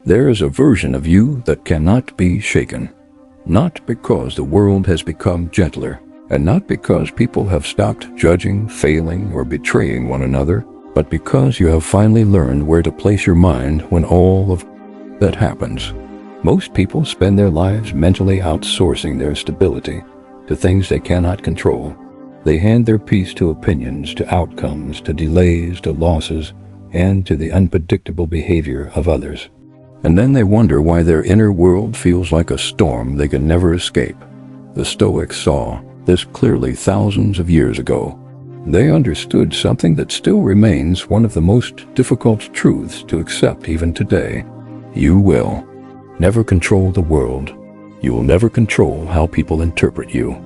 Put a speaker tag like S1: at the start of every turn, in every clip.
S1: There is a version of you that cannot be shaken. Not because the world has become gentler, and not because people have stopped judging, failing, or betraying one another, but because you have finally learned where to place your mind when all of that happens. Most people spend their lives mentally outsourcing their stability to things they cannot control. They hand their peace to opinions, to outcomes, to delays, to losses, and to the unpredictable behavior of others. And then they wonder why their inner world feels like a storm they can never escape. The Stoics saw this clearly thousands of years ago. They understood something that still remains one of the most difficult truths to accept even today. You will never control the world. You will never control how people interpret you.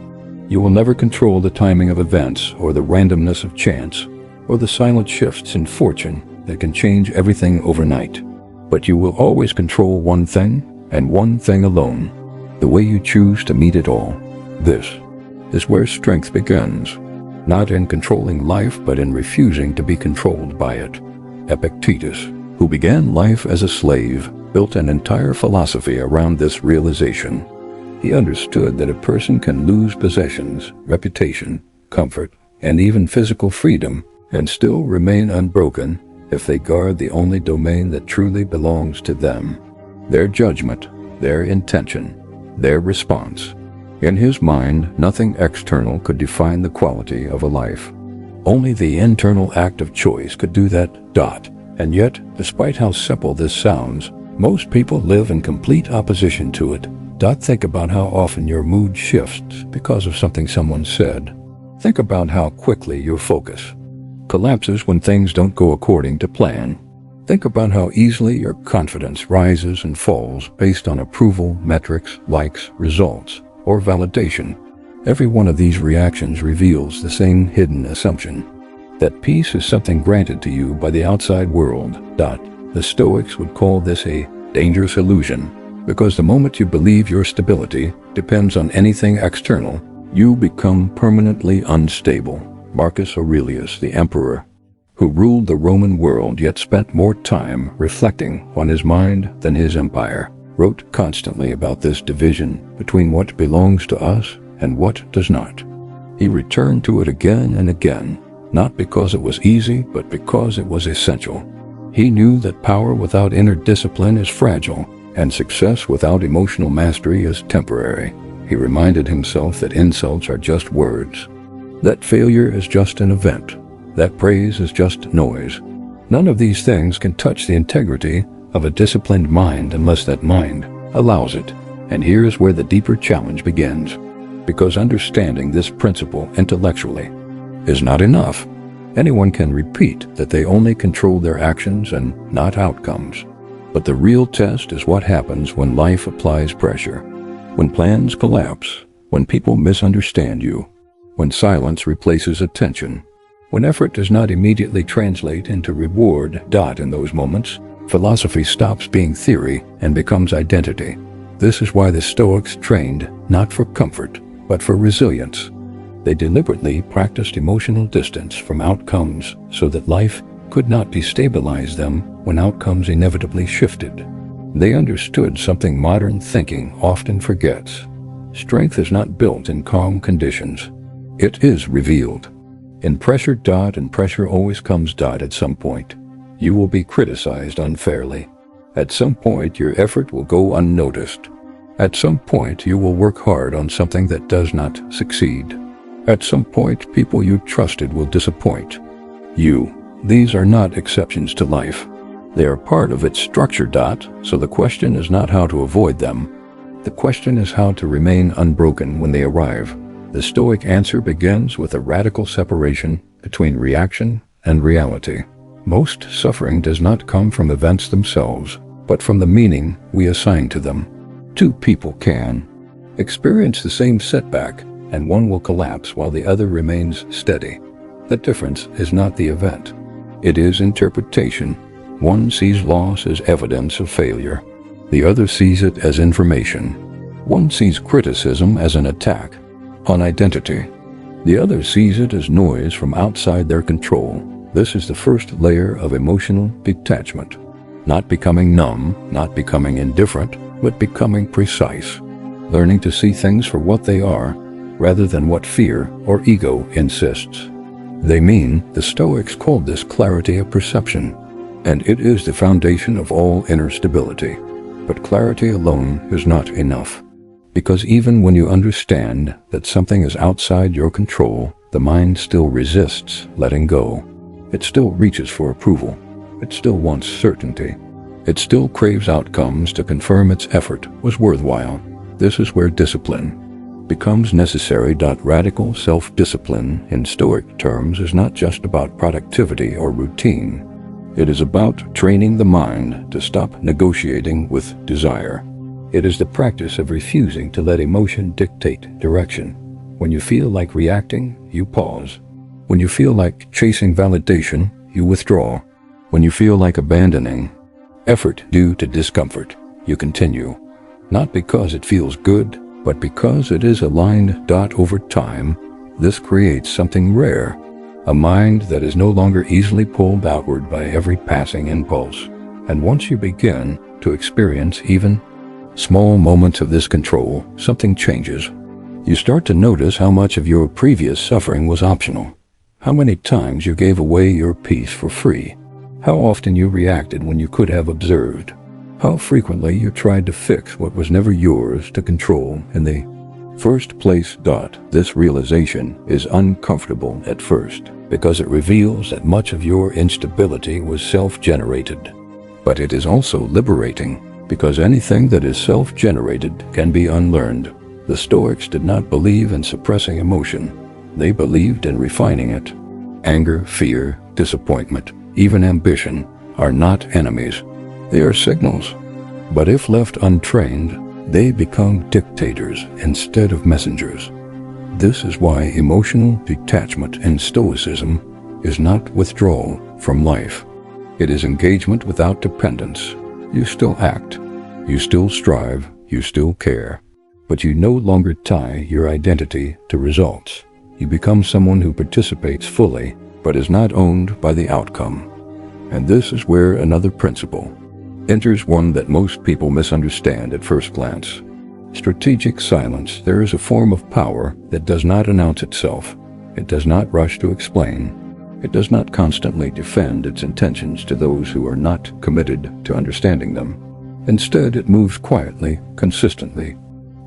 S1: You will never control the timing of events or the randomness of chance or the silent shifts in fortune that can change everything overnight. But you will always control one thing and one thing alone, the way you choose to meet it all. This is where strength begins, not in controlling life but in refusing to be controlled by it. Epictetus, who began life as a slave, built an entire philosophy around this realization. He understood that a person can lose possessions, reputation, comfort, and even physical freedom, and still remain unbroken if they guard the only domain that truly belongs to them: their judgment, their intention, their response. In his mind, nothing external could define the quality of a life. Only the internal act of choice could do that. And yet, despite how simple this sounds, most people live in complete opposition to it. Think about how often your mood shifts because of something someone said. Think about how quickly your focus collapses when things don't go according to plan. Think about how easily your confidence rises and falls based on approval, metrics, likes, results, or validation. Every one of these reactions reveals the same hidden assumption: that peace is something granted to you by the outside world. The Stoics would call this a dangerous illusion, because the moment you believe your stability depends on anything external, you become permanently unstable. Marcus Aurelius, the emperor, who ruled the Roman world yet spent more time reflecting on his mind than his empire, wrote constantly about this division between what belongs to us and what does not. He returned to it again and again, not because it was easy, but because it was essential. He knew that power without inner discipline is fragile, and success without emotional mastery is temporary. He reminded himself that insults are just words, that failure is just an event, that praise is just noise. None of these things can touch the integrity of a disciplined mind unless that mind allows it. And here is where the deeper challenge begins, because understanding this principle intellectually is not enough. Anyone can repeat that they only control their actions and not outcomes. But the real test is what happens when life applies pressure, when plans collapse, when people misunderstand you, when silence replaces attention, when effort does not immediately translate into reward. In those moments, philosophy stops being theory and becomes identity. This is why the Stoics trained not for comfort, but for resilience. They deliberately practiced emotional distance from outcomes so that life could not destabilize them when outcomes inevitably shifted. They understood something modern thinking often forgets. Strength is not built in calm conditions. It is revealed in pressure. And pressure always comes. At some point, you will be criticized unfairly. At some point, your effort will go unnoticed. At some point, you will work hard on something that does not succeed. At some point, people you trusted will disappoint you. These are not exceptions to life. They are part of its structure. So the question is not how to avoid them. The question is how to remain unbroken when they arrive. The Stoic answer begins with a radical separation between reaction and reality. Most suffering does not come from events themselves, but from the meaning we assign to them. Two people can experience the same setback, and one will collapse while the other remains steady. The difference is not the event. It is interpretation. One sees loss as evidence of failure. The other sees it as information. One sees criticism as an attack on identity. The other sees it as noise from outside their control. This is the first layer of emotional detachment. Not becoming numb, not becoming indifferent, but becoming precise. Learning to see things for what they are, rather than what fear or ego insists. The Stoics called this clarity of perception, and it is the foundation of all inner stability. But clarity alone is not enough, because even when you understand that something is outside your control, the mind still resists letting go. It still reaches for approval. It still wants certainty. It still craves outcomes to confirm its effort was worthwhile. This is where discipline becomes necessary. Radical self-discipline, in Stoic terms, is not just about productivity or routine. It is about training the mind to stop negotiating with desire. It is the practice of refusing to let emotion dictate direction. When you feel like reacting, you pause. When you feel like chasing validation, you withdraw. When you feel like abandoning effort due to discomfort, you continue. Not because it feels good, but because it is aligned. Over time, this creates something rare, a mind that is no longer easily pulled outward by every passing impulse. And once you begin to experience even small moments of this control, something changes. You start to notice how much of your previous suffering was optional, how many times you gave away your peace for free, how often you reacted when you could have observed, how frequently you tried to fix what was never yours to control in the first place. This realization is uncomfortable at first, because it reveals that much of your instability was self-generated. But it is also liberating, because anything that is self-generated can be unlearned. The Stoics did not believe in suppressing emotion. They believed in refining it. Anger, fear, disappointment, even ambition are not enemies. They are signals. But if left untrained, they become dictators instead of messengers. This is why emotional detachment in Stoicism is not withdrawal from life. It is engagement without dependence. You still act, you still strive, you still care, but you no longer tie your identity to results. You become someone who participates fully, but is not owned by the outcome. And this is where another principle enters, one that most people misunderstand at first glance. Strategic silence. There is a form of power that does not announce itself. It does not rush to explain. It does not constantly defend its intentions to those who are not committed to understanding them. Instead, it moves quietly, consistently,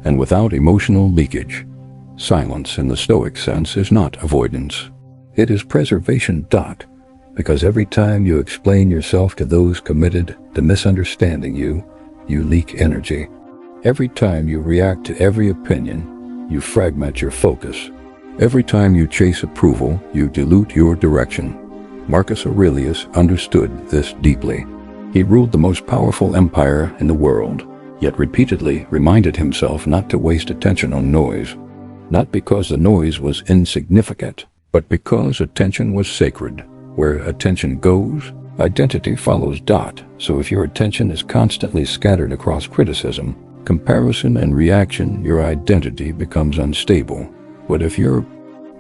S1: and without emotional leakage. Silence in the Stoic sense is not avoidance. It is preservation. Because every time you explain yourself to those committed to misunderstanding you, you leak energy. Every time you react to every opinion, you fragment your focus. Every time you chase approval, you dilute your direction. Marcus Aurelius understood this deeply. He ruled the most powerful empire in the world, yet repeatedly reminded himself not to waste attention on noise. Not because the noise was insignificant, but because attention was sacred. Where attention goes, identity follows. So if your attention is constantly scattered across criticism, comparison, and reaction, your identity becomes unstable. But if your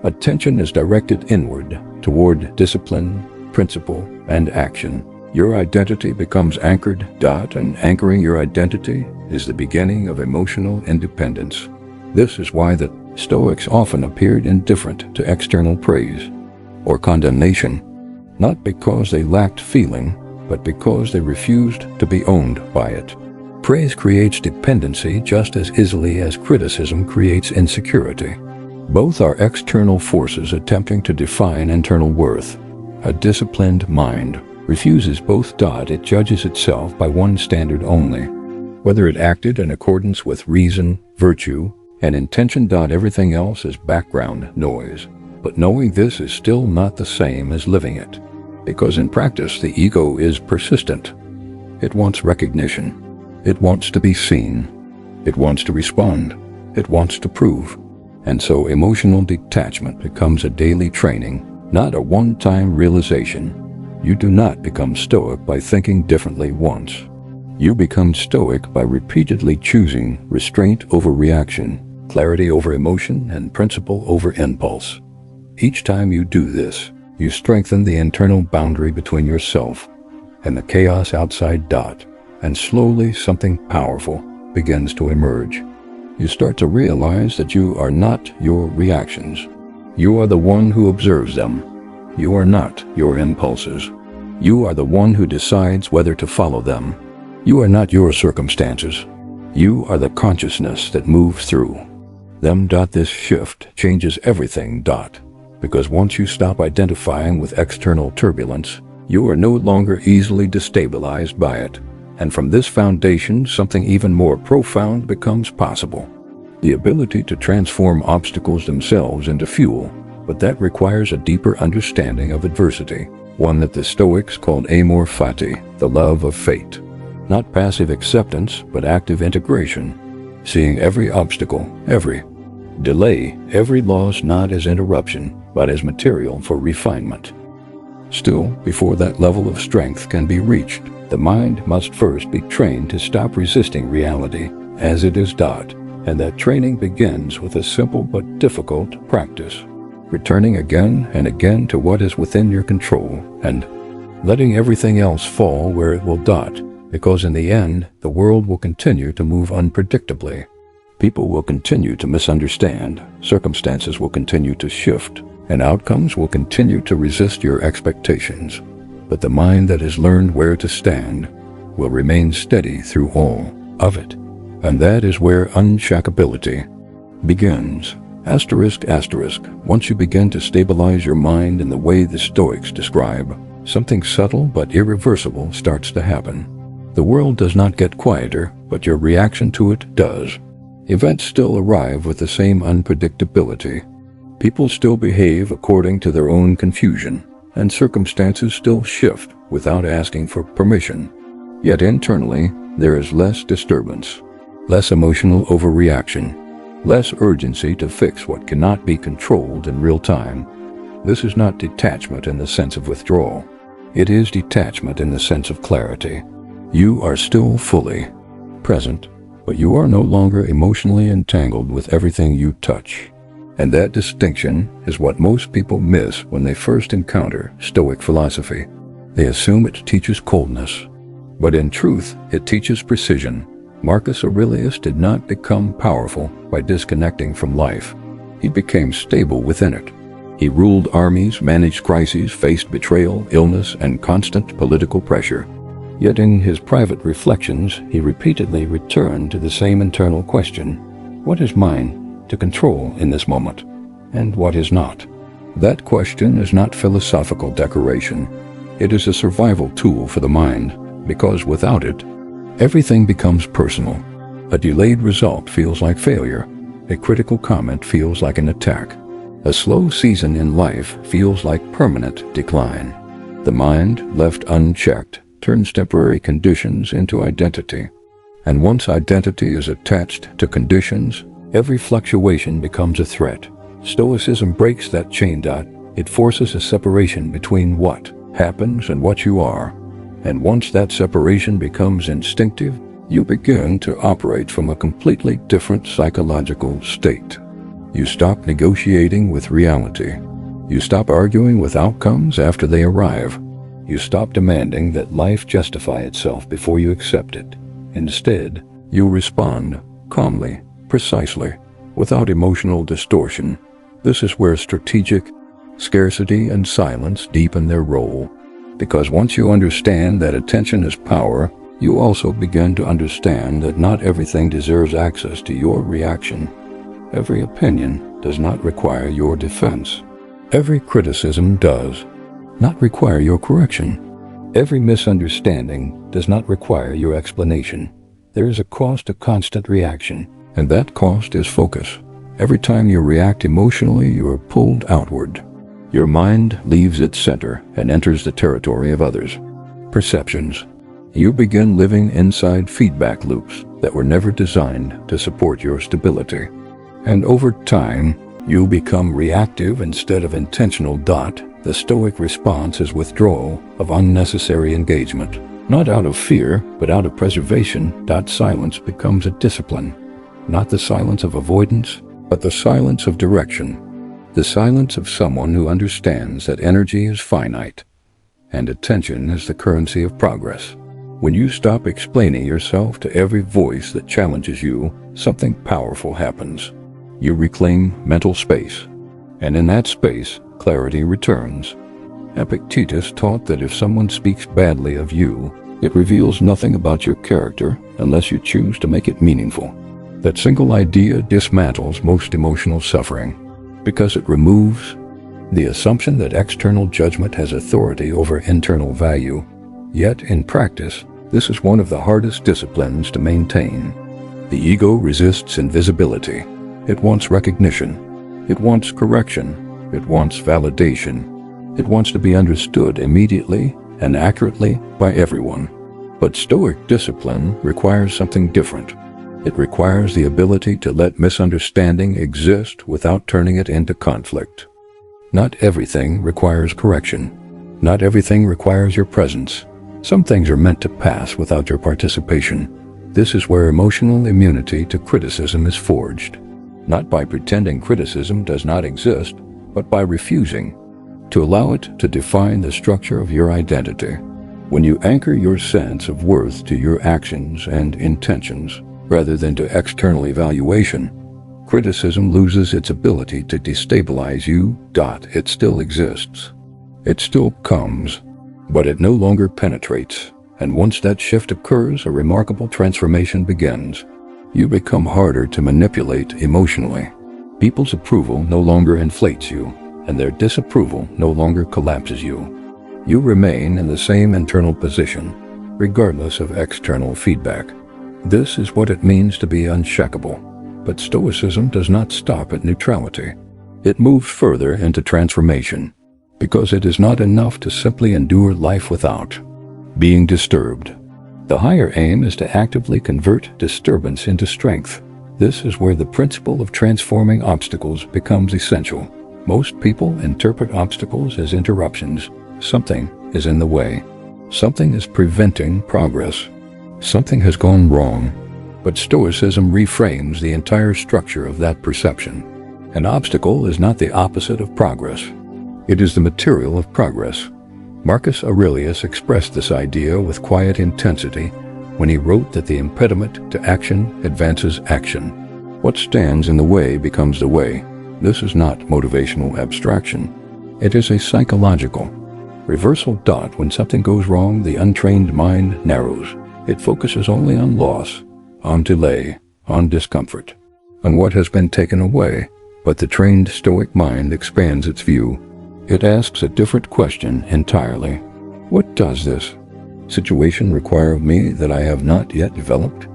S1: attention is directed inward, toward discipline, principle, and action, your identity becomes anchored. And anchoring your identity is the beginning of emotional independence. This is why the Stoics often appeared indifferent to external praise or condemnation. Not because they lacked feeling, but because they refused to be owned by it. Praise creates dependency just as easily as criticism creates insecurity. Both are external forces attempting to define internal worth. A disciplined mind refuses both. It judges itself by one standard only, whether it acted in accordance with reason, virtue, and intention. Everything else is background noise. But knowing this is still not the same as living it. Because in practice, the ego is persistent. It wants recognition. It wants to be seen. It wants to respond. It wants to prove. And so emotional detachment becomes a daily training, not a one-time realization. You do not become Stoic by thinking differently once. You become Stoic by repeatedly choosing restraint over reaction, clarity over emotion, and principle over impulse. Each time you do this, you strengthen the internal boundary between yourself and the chaos outside dot, and slowly something powerful begins to emerge. You start to realize that you are not your reactions. You are the one who observes them. You are not your impulses. You are the one who decides whether to follow them. You are not your circumstances. You are the consciousness that moves through them. This shift changes everything. Because once you stop identifying with external turbulence, you are no longer easily destabilized by it. And from this foundation, something even more profound becomes possible. The ability to transform obstacles themselves into fuel, but that requires a deeper understanding of adversity, one that the Stoics called amor fati, the love of fate. Not passive acceptance, but active integration, seeing every obstacle, every delay, every loss not as interruption, but as material for refinement. Still, before that level of strength can be reached, the mind must first be trained to stop resisting reality as it is. And that training begins with a simple but difficult practice, returning again and again to what is within your control and letting everything else fall where it will. Because in the end, the world will continue to move unpredictably. People will continue to misunderstand, circumstances will continue to shift, and outcomes will continue to resist your expectations. But the mind that has learned where to stand will remain steady through all of it. And that is where unshakability begins. Once you begin to stabilize your mind in the way the Stoics describe, something subtle but irreversible starts to happen. The world does not get quieter, but your reaction to it does. Events still arrive with the same unpredictability. People still behave according to their own confusion, and circumstances still shift without asking for permission. Yet internally, there is less disturbance, less emotional overreaction, less urgency to fix what cannot be controlled in real time. This is not detachment in the sense of withdrawal. It is detachment in the sense of clarity. You are still fully present, but you are no longer emotionally entangled with everything you touch. And that distinction is what most people miss when they first encounter Stoic philosophy. They assume it teaches coldness, but in truth, it teaches precision. Marcus Aurelius did not become powerful by disconnecting from life. He became stable within it. He ruled armies, managed crises, faced betrayal, illness, and constant political pressure. Yet in his private reflections, he repeatedly returned to the same internal question: what is mine to control in this moment, and what is not? That question is not philosophical decoration. It is a survival tool for the mind, because without it, everything becomes personal. A delayed result feels like failure. A critical comment feels like an attack. A slow season in life feels like permanent decline. The mind, left unchecked, turns temporary conditions into identity. And once identity is attached to conditions, every fluctuation becomes a threat. Stoicism breaks that chain. It forces a separation between what happens and what you are. And once that separation becomes instinctive, you begin to operate from a completely different psychological state. You stop negotiating with reality. You stop arguing with outcomes after they arrive. You stop demanding that life justify itself before you accept it. Instead, you respond calmly, precisely, without emotional distortion. This is where strategic scarcity and silence deepen their role. Because once you understand that attention is power, you also begin to understand that not everything deserves access to your reaction. Every opinion does not require your defense. Every criticism does not require your correction. Every misunderstanding does not require your explanation. There is a cost to constant reaction, and that cost is focus. Every time you react emotionally, you are pulled outward. Your mind leaves its center and enters the territory of others' perceptions. You begin living inside feedback loops that were never designed to support your stability. And over time, you become reactive instead of intentional. The Stoic response is withdrawal of unnecessary engagement. Not out of fear, but out of preservation. Silence becomes a discipline. Not the silence of avoidance, but the silence of direction. The silence of someone who understands that energy is finite, and attention is the currency of progress. When you stop explaining yourself to every voice that challenges you, something powerful happens. You reclaim mental space, and in that space, clarity returns. Epictetus taught that if someone speaks badly of you, it reveals nothing about your character unless you choose to make it meaningful. That single idea dismantles most emotional suffering because it removes the assumption that external judgment has authority over internal value. Yet, in practice, this is one of the hardest disciplines to maintain. The ego resists invisibility. It wants recognition. It wants correction. It wants validation. It wants to be understood immediately and accurately by everyone. But Stoic discipline requires something different. It requires the ability to let misunderstanding exist without turning it into conflict. Not everything requires correction. Not everything requires your presence. Some things are meant to pass without your participation. This is where emotional immunity to criticism is forged. Not by pretending criticism does not exist, but by refusing to allow it to define the structure of your identity. When you anchor your sense of worth to your actions and intentions, rather than to external evaluation, criticism loses its ability to destabilize you. It still exists. It still comes, but it no longer penetrates. And once that shift occurs, a remarkable transformation begins. You become harder to manipulate emotionally. People's approval no longer inflates you, and their disapproval no longer collapses you. You remain in the same internal position, regardless of external feedback. This is what it means to be unshakable. But Stoicism does not stop at neutrality. It moves further into transformation, because it is not enough to simply endure life without being disturbed. The higher aim is to actively convert disturbance into strength. This is where the principle of transforming obstacles becomes essential. Most people interpret obstacles as interruptions. Something is in the way. Something is preventing progress. Something has gone wrong. But Stoicism reframes the entire structure of that perception. An obstacle is not the opposite of progress. It is the material of progress. Marcus Aurelius expressed this idea with quiet intensity when he wrote that the impediment to action advances action. What stands in the way becomes the way. This is not motivational abstraction. It is a psychological reversal. When something goes wrong, the untrained mind narrows. It focuses only on loss, on delay, on discomfort, on what has been taken away. But the trained Stoic mind expands its view. It asks a different question entirely. What does this situation require of me that I have not yet developed?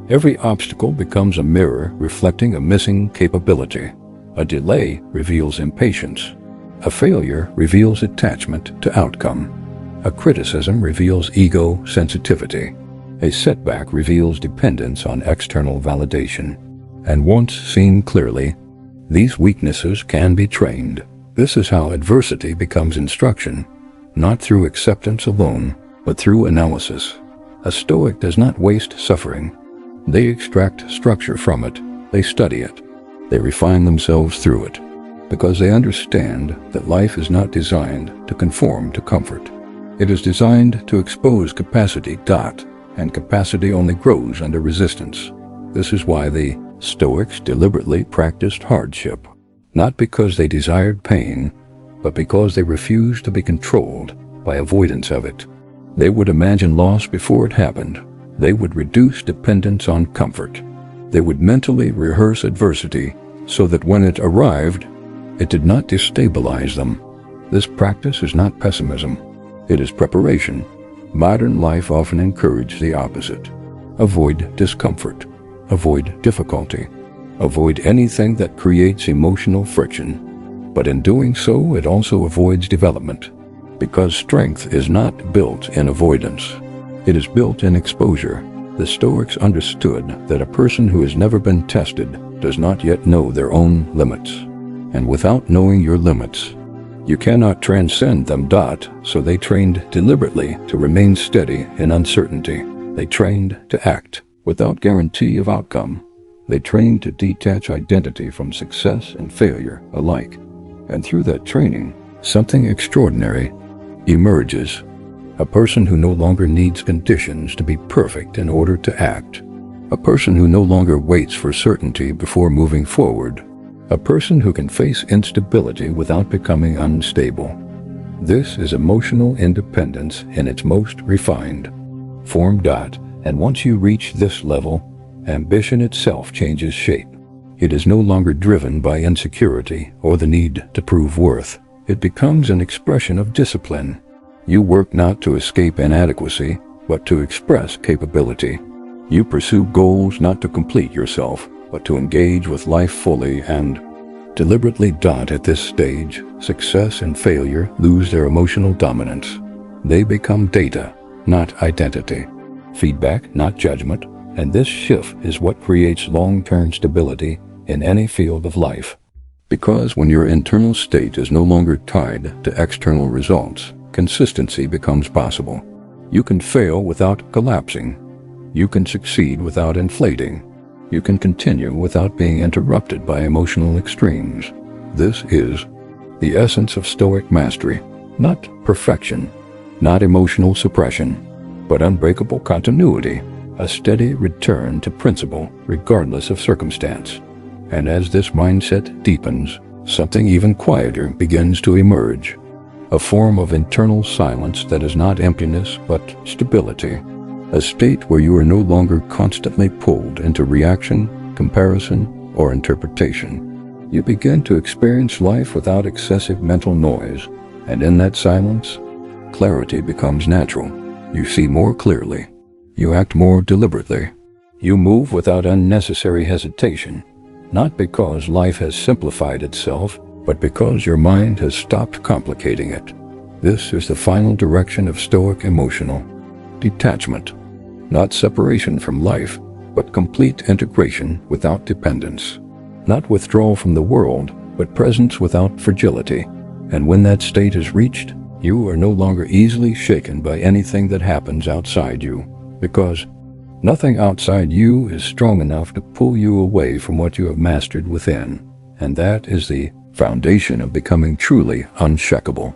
S1: Every obstacle becomes a mirror reflecting a missing capability. A delay reveals impatience. A failure reveals attachment to outcome. A criticism reveals ego sensitivity. A setback reveals dependence on external validation. And once seen clearly, these weaknesses can be trained. This is how adversity becomes instruction, not through acceptance alone, but through analysis. A Stoic does not waste suffering. They extract structure from it. They study it. They refine themselves through it, because they understand that life is not designed to conform to comfort. It is designed to expose capacity. And capacity only grows under resistance. This is why the Stoics deliberately practiced hardship, not because they desired pain, but because they refused to be controlled by avoidance of it. They would imagine loss before it happened. They would reduce dependence on comfort. They would mentally rehearse adversity so that when it arrived, it did not destabilize them. This practice is not pessimism. It is preparation. Modern life often encourages the opposite. Avoid discomfort. Avoid difficulty. Avoid anything that creates emotional friction. But in doing so, it also avoids development. Because strength is not built in avoidance. It is built in exposure. The Stoics understood that a person who has never been tested does not yet know their own limits. And without knowing your limits, you cannot transcend them. So they trained deliberately to remain steady in uncertainty. They trained to act without guarantee of outcome. They trained to detach identity from success and failure alike. And through that training, something extraordinary emerges. A person who no longer needs conditions to be perfect in order to act. A person who no longer waits for certainty before moving forward. A person who can face instability without becoming unstable. This is emotional independence in its most refined form. And once you reach this level, ambition itself changes shape. It is no longer driven by insecurity or the need to prove worth. It becomes an expression of discipline. You work not to escape inadequacy, but to express capability. You pursue goals not to complete yourself, but to engage with life fully and deliberately. At this stage, success and failure lose their emotional dominance. They become data, not identity. Feedback, not judgment. And this shift is what creates long-term stability in any field of life. Because when your internal state is no longer tied to external results, consistency becomes possible. You can fail without collapsing. You can succeed without inflating. You can continue without being interrupted by emotional extremes. This is the essence of Stoic mastery, not perfection, not emotional suppression, but unbreakable continuity, a steady return to principle regardless of circumstance. And as this mindset deepens, something even quieter begins to emerge, a form of internal silence that is not emptiness but stability. A state where you are no longer constantly pulled into reaction, comparison, or interpretation. You begin to experience life without excessive mental noise, and in that silence, clarity becomes natural. You see more clearly. You act more deliberately. You move without unnecessary hesitation, not because life has simplified itself, but because your mind has stopped complicating it. This is the final direction of Stoic emotional detachment. Not separation from life, but complete integration without dependence. Not withdrawal from the world, but presence without fragility. And when that state is reached, you are no longer easily shaken by anything that happens outside you, because nothing outside you is strong enough to pull you away from what you have mastered within. And that is the foundation of becoming truly unshakable.